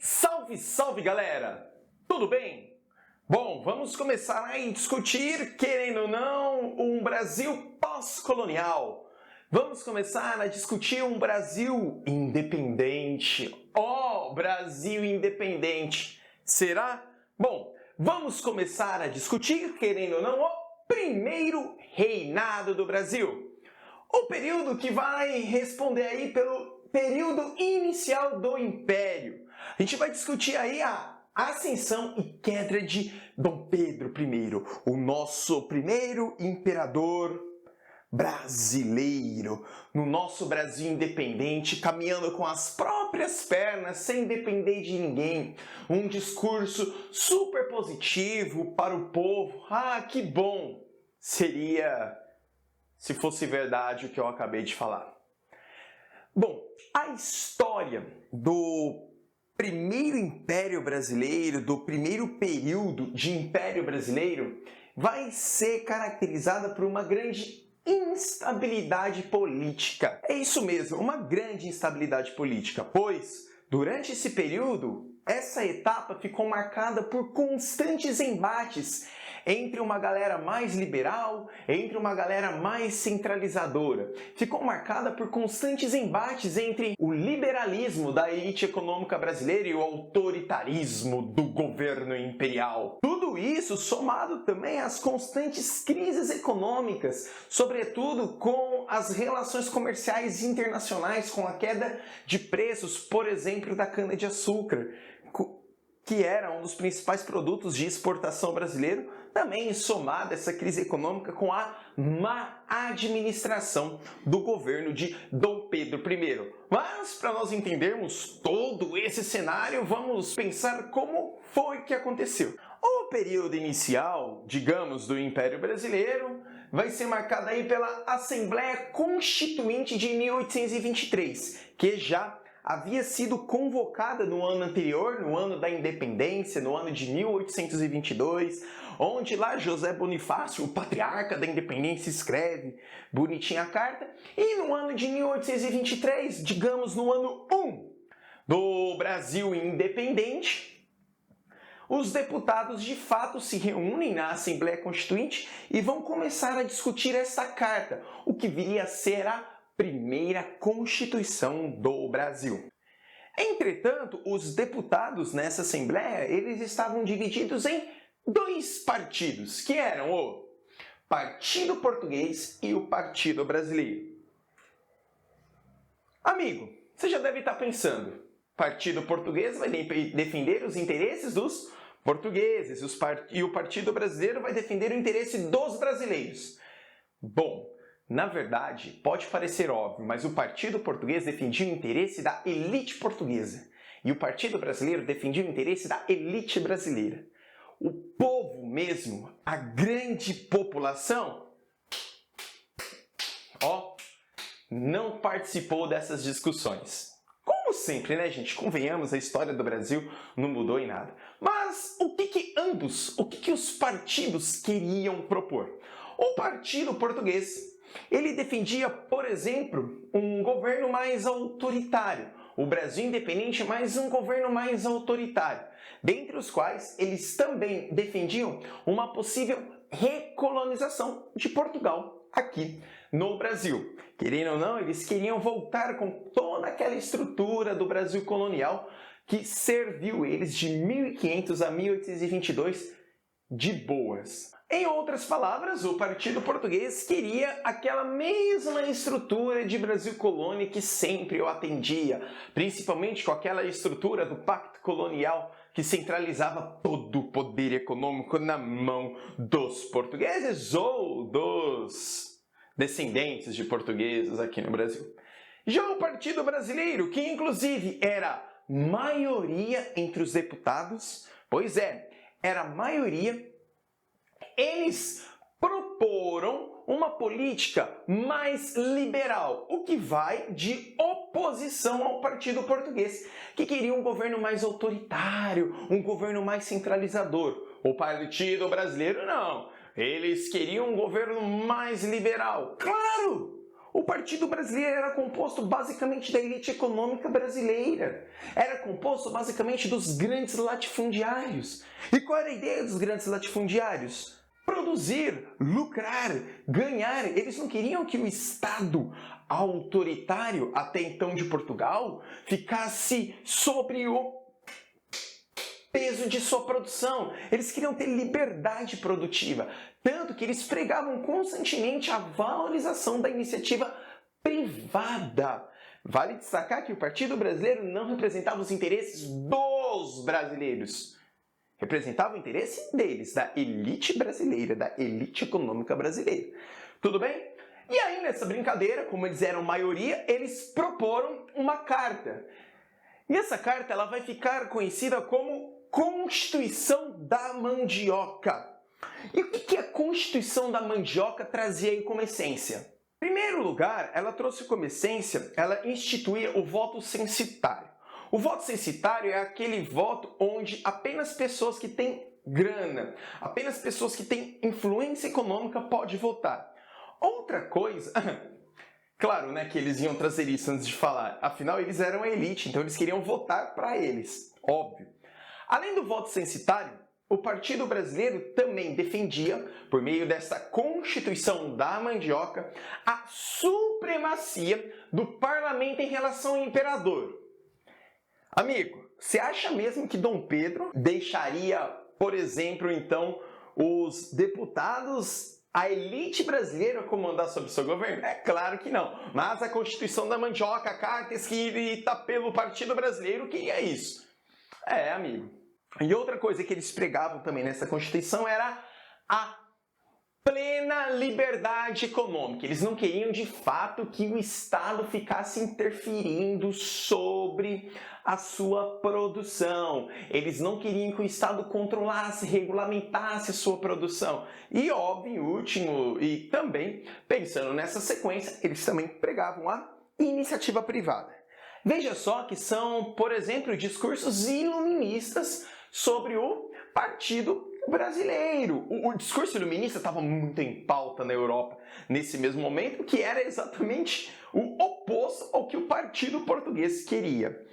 Salve, salve galera! Tudo bem? Bom, vamos começar a discutir, querendo ou não, um Brasil pós-colonial. Vamos começar a discutir um Brasil independente. Oh, Brasil independente! Será? Bom, vamos começar a discutir, querendo ou não, o primeiro reinado do Brasil. O período que vai responder aí pelo período inicial do Império. A gente vai discutir aí a ascensão e queda de Dom Pedro I, o nosso primeiro imperador brasileiro, no nosso Brasil independente, caminhando com as próprias pernas, sem depender de ninguém. Um discurso super positivo para o povo. Ah, que bom seria se fosse verdade o que eu acabei de falar. Bom, a história do primeiro Império Brasileiro, do primeiro período de Império Brasileiro, vai ser caracterizada por uma grande instabilidade política. É isso mesmo, uma grande instabilidade política, pois durante esse período, essa etapa ficou marcada por constantes embates entre uma galera mais liberal, entre uma galera mais centralizadora. Ficou marcada por constantes embates entre o liberalismo da elite econômica brasileira e o autoritarismo do governo imperial. Tudo isso somado também às constantes crises econômicas, sobretudo com as relações comerciais internacionais, com a queda de preços, por exemplo, da cana-de-açúcar, que era um dos principais produtos de exportação brasileiro, também somada essa crise econômica com a má administração do governo de Dom Pedro I. Mas, para nós entendermos todo esse cenário, vamos pensar como foi que aconteceu. O período inicial, digamos, do Império Brasileiro vai ser marcado aí pela Assembleia Constituinte de 1823, que já havia sido convocada no ano anterior, no ano da independência, no ano de 1822, onde lá José Bonifácio, o patriarca da independência, escreve bonitinha a carta, e no ano de 1823, digamos no ano 1 do Brasil independente, os deputados de fato se reúnem na Assembleia Constituinte e vão começar a discutir essa carta, o que viria a ser a primeira Constituição do Brasil. Entretanto, os deputados nessa Assembleia, eles estavam divididos em dois partidos, que eram o Partido Português e o Partido Brasileiro. Amigo, você já deve estar pensando, Partido Português vai defender os interesses dos portugueses e o Partido Brasileiro vai defender o interesse dos brasileiros. Bom, na verdade, pode parecer óbvio, mas o Partido Português defendia o interesse da elite portuguesa e o Partido Brasileiro defendia o interesse da elite brasileira. O povo mesmo, a grande população, não participou dessas discussões. Como sempre, né, gente? Convenhamos, a história do Brasil não mudou em nada. Mas o que os partidos queriam propor? O Partido Português, ele defendia, por exemplo, um governo mais autoritário. O Brasil independente, mas um governo mais autoritário. Dentre os quais, eles também defendiam uma possível recolonização de Portugal aqui no Brasil. Querendo ou não, eles queriam voltar com toda aquela estrutura do Brasil colonial que serviu eles de 1500 a 1822 de boas. Em outras palavras, o Partido Português queria aquela mesma estrutura de Brasil colônia que sempre o atendia, principalmente com aquela estrutura do Pacto Colonial que centralizava todo o poder econômico na mão dos portugueses ou dos descendentes de portugueses aqui no Brasil. Já o Partido Brasileiro, que inclusive era maioria entre os deputados, era maioria, eles proporam uma política mais liberal, o que vai de oposição ao Partido Português, que queria um governo mais autoritário, um governo mais centralizador. O Partido Brasileiro não, eles queriam um governo mais liberal. Claro! O Partido Brasileiro era composto basicamente da elite econômica brasileira. Era composto basicamente dos grandes latifundiários. E qual era a ideia dos grandes latifundiários? Produzir, lucrar, ganhar. Eles não queriam que o Estado autoritário, até então de Portugal, ficasse sobre o peso de sua produção. Eles queriam ter liberdade produtiva, tanto que eles pregavam constantemente a valorização da iniciativa privada. Vale destacar que o Partido Brasileiro não representava os interesses dos brasileiros. Representava o interesse deles, da elite brasileira, da elite econômica brasileira. Tudo bem? E aí, nessa brincadeira, como eles eram maioria, eles proporam uma carta. E essa carta ela vai ficar conhecida como Constituição da Mandioca. E o que a Constituição da Mandioca trazia aí como essência? Em primeiro lugar, ela trouxe como essência, ela instituía o voto censitário. O voto censitário é aquele voto onde apenas pessoas que têm grana, apenas pessoas que têm influência econômica podem votar. Outra coisa, claro, né, que eles iam trazer isso antes de falar, afinal eles eram a elite, então eles queriam votar para eles, óbvio. Além do voto censitário, o Partido Brasileiro também defendia, por meio desta Constituição da Mandioca, a supremacia do parlamento em relação ao imperador. Amigo, você acha mesmo que Dom Pedro deixaria, por exemplo, então, os deputados, a elite brasileira comandar sobre o seu governo? É claro que não. Mas a Constituição da Mandioca, a carta escrita pelo Partido Brasileiro, queria isso. É, amigo. E outra coisa que eles pregavam também nessa Constituição era a plena liberdade econômica. Eles não queriam, de fato, que o Estado ficasse interferindo sobre a sua produção. Eles não queriam que o Estado controlasse, regulamentasse a sua produção. E, óbvio, em último, e também, pensando nessa sequência, eles também pregavam a iniciativa privada. Veja só que são, por exemplo, discursos iluministas sobre o Partido Brasileiro. O discurso iluminista estava muito em pauta na Europa nesse mesmo momento, que era exatamente o oposto ao que o Partido Português queria.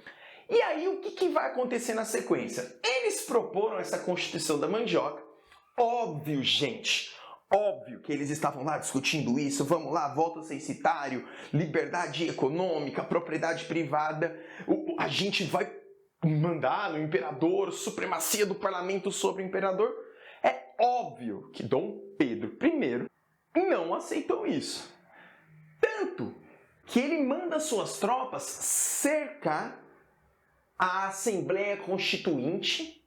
E aí, o que vai acontecer na sequência? Eles proporam essa Constituição da Mandioca. Óbvio, gente, óbvio que eles estavam lá discutindo isso, vamos lá, voto censitário, liberdade econômica, propriedade privada, a gente vai mandar no imperador, supremacia do parlamento sobre o imperador. É óbvio que Dom Pedro I não aceitou isso. Tanto que ele manda suas tropas cercar a Assembleia Constituinte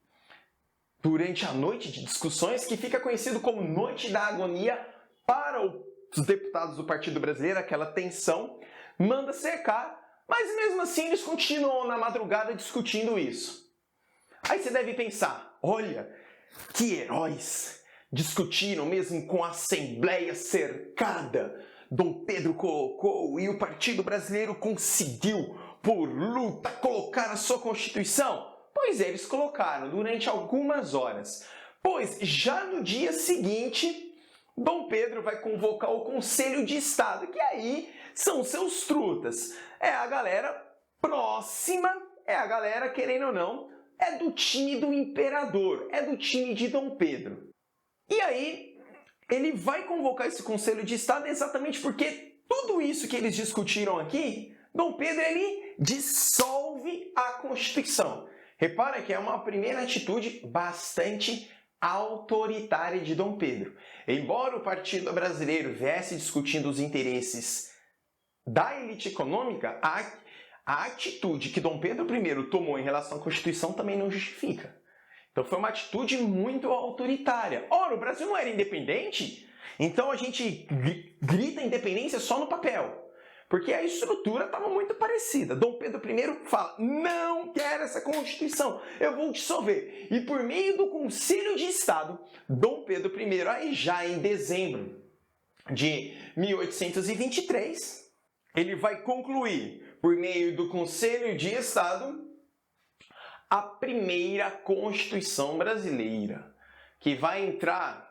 durante a noite de discussões, que fica conhecido como Noite da Agonia para os deputados do Partido Brasileiro, aquela tensão, manda cercar, mas mesmo assim eles continuam na madrugada discutindo isso. Aí você deve pensar, olha, que heróis discutiram mesmo com a Assembleia cercada. Dom Pedro colocou e o Partido Brasileiro conseguiu, por luta, colocar a sua Constituição. Pois é, eles colocaram durante algumas horas. Pois já no dia seguinte, Dom Pedro vai convocar o Conselho de Estado, que aí são seus trutas. É a galera próxima, é a galera, querendo ou não, é do time do imperador, é do time de Dom Pedro. E aí, ele vai convocar esse Conselho de Estado exatamente porque tudo isso que eles discutiram aqui, Dom Pedro, ele dissolve a Constituição. Repara que é uma primeira atitude bastante autoritária de Dom Pedro. Embora o Partido Brasileiro viesse discutindo os interesses da elite econômica, a atitude que Dom Pedro I tomou em relação à Constituição também não justifica. Então foi uma atitude muito autoritária. Ora, o Brasil não era independente? Então a gente grita independência só no papel. Porque a estrutura estava muito parecida. Dom Pedro I fala, não quero essa Constituição, eu vou dissolver. E por meio do Conselho de Estado, Dom Pedro I, aí já em dezembro de 1823, ele vai concluir, por meio do Conselho de Estado, a primeira Constituição brasileira, que vai entrar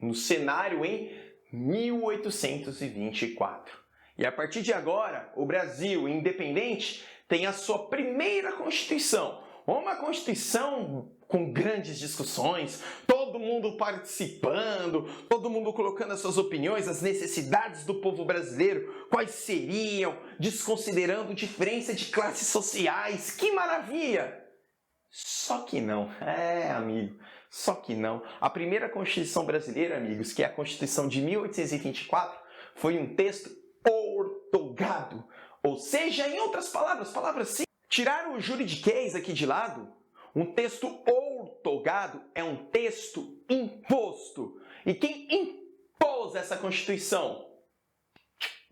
no cenário em 1824. E a partir de agora, o Brasil independente tem a sua primeira Constituição. Uma Constituição com grandes discussões, todo mundo participando, todo mundo colocando as suas opiniões, as necessidades do povo brasileiro, quais seriam, desconsiderando diferença de classes sociais. Que maravilha! Só que não. Amigo, só que não. A primeira Constituição brasileira, amigos, que é a Constituição de 1824, foi um texto ortogado. Ou seja, em outras palavras, sim. Tiraram o juridiquês aqui de lado. Um texto ortogado é um texto imposto. E quem impôs essa Constituição?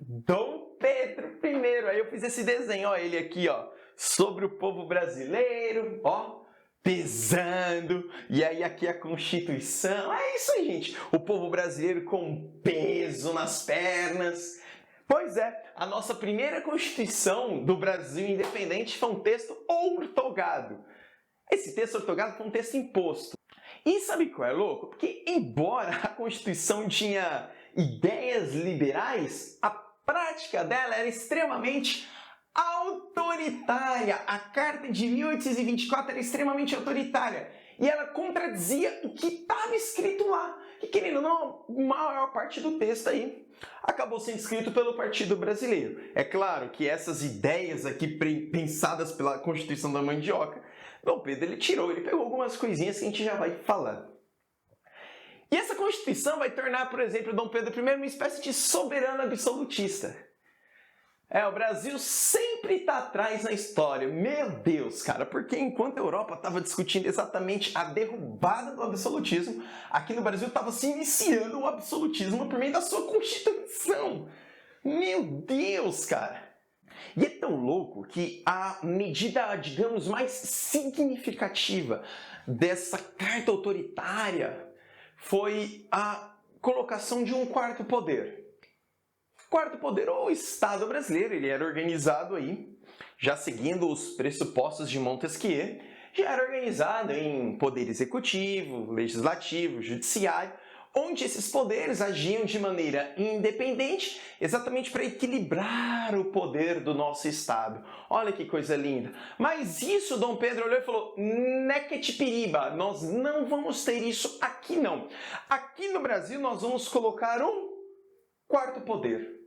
Dom Pedro I. Aí eu fiz esse desenho, ó, ele aqui, ó, sobre o povo brasileiro, ó, pesando. E aí aqui a Constituição. É isso aí, gente. O povo brasileiro com peso nas pernas. Pois é, a nossa primeira Constituição do Brasil independente foi um texto ortogado. Esse texto ortogado foi um texto imposto. E sabe qual é louco? Porque embora a Constituição tinha ideias liberais, a prática dela era extremamente autoritária. A Carta de 1824 era extremamente autoritária. E ela contradizia o que estava escrito lá. E querendo ou não, a maior parte do texto aí acabou sendo escrito pelo Partido Brasileiro. É claro que essas ideias aqui pensadas pela Constituição da Mandioca, Dom Pedro ele pegou algumas coisinhas que a gente já vai falando. E essa Constituição vai tornar, por exemplo, Dom Pedro I uma espécie de soberano absolutista. O Brasil sempre está atrás na história. Meu Deus, cara, porque enquanto a Europa estava discutindo exatamente a derrubada do absolutismo, aqui no Brasil estava se iniciando o absolutismo por meio da sua Constituição. Meu Deus, cara! E é tão louco que a medida, digamos, mais significativa dessa carta autoritária foi a colocação de um quarto poder. Quarto poder, o Estado brasileiro, ele era organizado aí, já seguindo os pressupostos de Montesquieu, já era organizado em poder executivo, legislativo, judiciário, onde esses poderes agiam de maneira independente, exatamente para equilibrar o poder do nosso Estado. Olha que coisa linda! Mas isso, Dom Pedro olhou e falou, nequetipiriba, nós não vamos ter isso aqui não. Aqui no Brasil nós vamos colocar um quarto poder.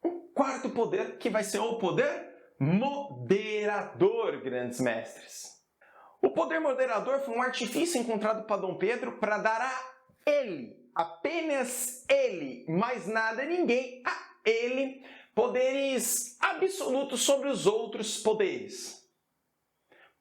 Um quarto poder que vai ser o poder moderador, grandes mestres. O poder moderador foi um artifício encontrado para Dom Pedro para dar a ele, apenas ele, mais nada, ninguém, a ele, poderes absolutos sobre os outros poderes.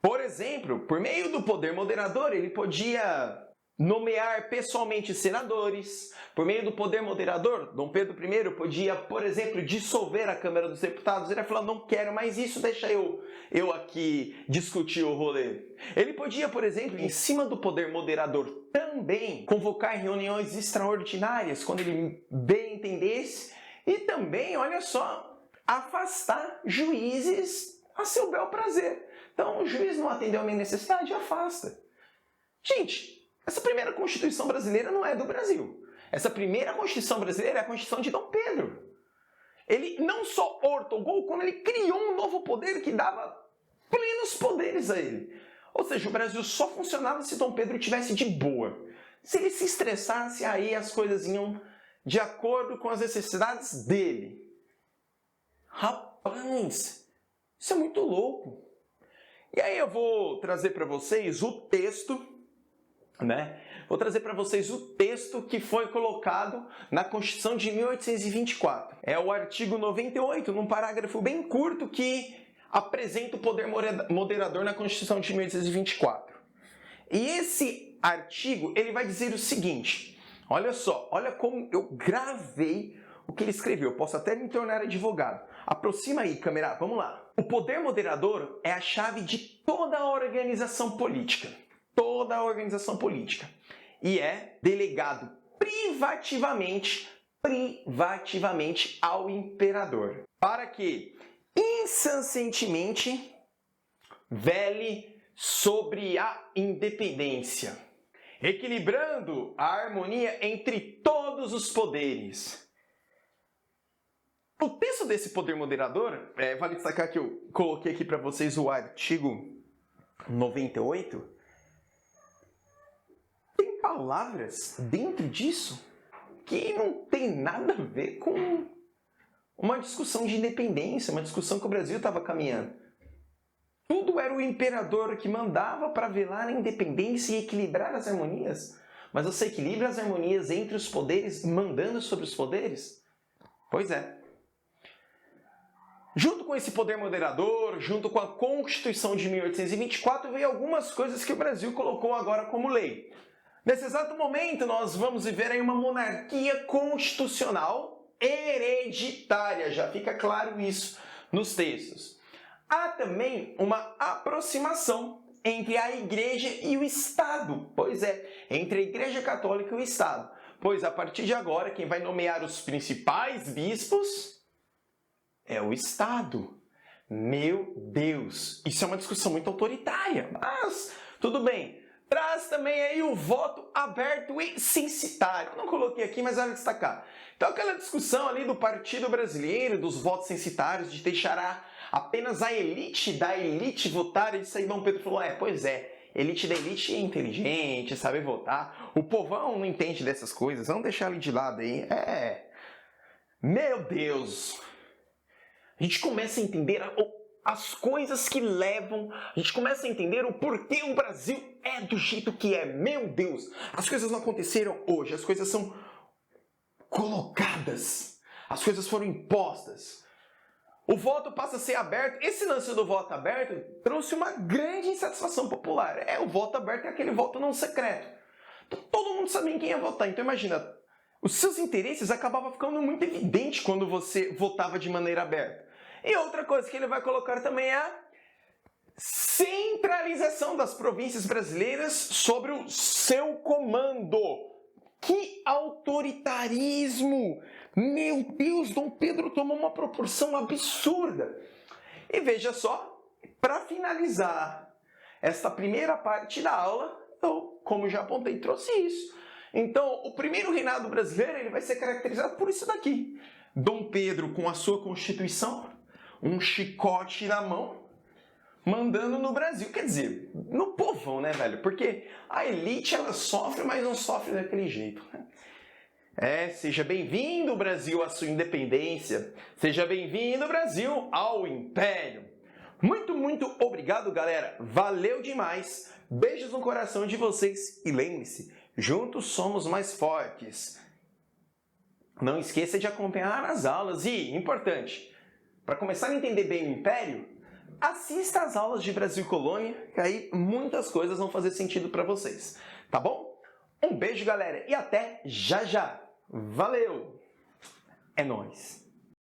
Por exemplo, por meio do poder moderador, ele podia nomear pessoalmente senadores. Por meio do poder moderador, Dom Pedro I podia, por exemplo, dissolver a Câmara dos Deputados. Ele falou, não quero mais isso, deixa eu aqui discutir o rolê. Ele podia, por exemplo, em cima do poder moderador, também convocar reuniões extraordinárias, quando ele bem entendesse, e também, olha só, afastar juízes a seu bel prazer. Então, o juiz não atendeu a minha necessidade, afasta. Gente, essa primeira Constituição brasileira não é do Brasil. Essa primeira Constituição brasileira é a Constituição de Dom Pedro. Ele não só ortogou, como ele criou um novo poder que dava plenos poderes a ele. Ou seja, o Brasil só funcionava se Dom Pedro estivesse de boa. Se ele se estressasse, aí as coisas iam de acordo com as necessidades dele. Rapaz, isso é muito louco. E aí eu vou trazer para vocês o texto, Vou trazer para vocês o texto que foi colocado na Constituição de 1824. É o artigo 98, num parágrafo bem curto, que apresenta o poder moderador na Constituição de 1824. E esse artigo, ele vai dizer o seguinte, olha só, olha como eu gravei o que ele escreveu, eu posso até me tornar advogado. Aproxima aí, câmera, vamos lá. O poder moderador é a chave de toda a organização política. Toda a organização política. E é delegado privativamente ao imperador. Para que, incessantemente, vele sobre a independência, equilibrando a harmonia entre todos os poderes. O texto desse poder moderador, vale destacar que eu coloquei aqui para vocês o artigo 98, tem palavras dentro disso que não tem nada a ver com uma discussão de independência, uma discussão que o Brasil estava caminhando. Tudo era o imperador que mandava para velar a independência e equilibrar as harmonias. Mas você equilibra as harmonias entre os poderes, mandando sobre os poderes? Pois é. Junto com esse poder moderador, junto com a Constituição de 1824, veio algumas coisas que o Brasil colocou agora como lei. Nesse exato momento, nós vamos viver aí uma monarquia constitucional hereditária. Já fica claro isso nos textos. Há também uma aproximação entre a Igreja e o Estado. Pois é, entre a Igreja Católica e o Estado. Pois a partir de agora, quem vai nomear os principais bispos é o Estado. Meu Deus, isso é uma discussão muito autoritária, mas tudo bem. Traz também aí o voto aberto e censitário. Eu não coloquei aqui, mas vale destacar. Então aquela discussão ali do Partido Brasileiro, dos votos censitários, de deixar apenas a elite da elite votar, isso aí Dom Pedro falou, pois é, elite da elite é inteligente, sabe votar. O povão não entende dessas coisas, vamos deixar ele de lado aí. Meu Deus! A gente começa a entender as coisas que levam, a gente começa a entender o porquê o Brasil é do jeito que é. Meu Deus, as coisas não aconteceram hoje, as coisas são colocadas, as coisas foram impostas. O voto passa a ser aberto. Esse lance do voto aberto trouxe uma grande insatisfação popular. O voto aberto é aquele voto não secreto. Todo mundo sabia em quem ia votar, então imagina, os seus interesses acabavam ficando muito evidentes quando você votava de maneira aberta. E outra coisa que ele vai colocar também é a centralização das províncias brasileiras sobre o seu comando. Que autoritarismo! Meu Deus, Dom Pedro tomou uma proporção absurda. E veja só, para finalizar esta primeira parte da aula, eu, como já apontei, trouxe isso. Então, o primeiro reinado brasileiro ele vai ser caracterizado por isso daqui. Dom Pedro, com a sua Constituição, um chicote na mão, mandando no Brasil. Quer dizer, no povão, né, velho? Porque a elite, ela sofre, mas não sofre daquele jeito. Seja bem-vindo, Brasil, à sua independência. Seja bem-vindo, Brasil, ao Império. Muito, muito obrigado, galera. Valeu demais. Beijos no coração de vocês. E lembre-se, juntos somos mais fortes. Não esqueça de acompanhar as aulas. E, importante, para começar a entender bem o Império, assista às aulas de Brasil Colônia, que aí muitas coisas vão fazer sentido para vocês. Tá bom? Um beijo, galera, e até já já. Valeu! É nóis!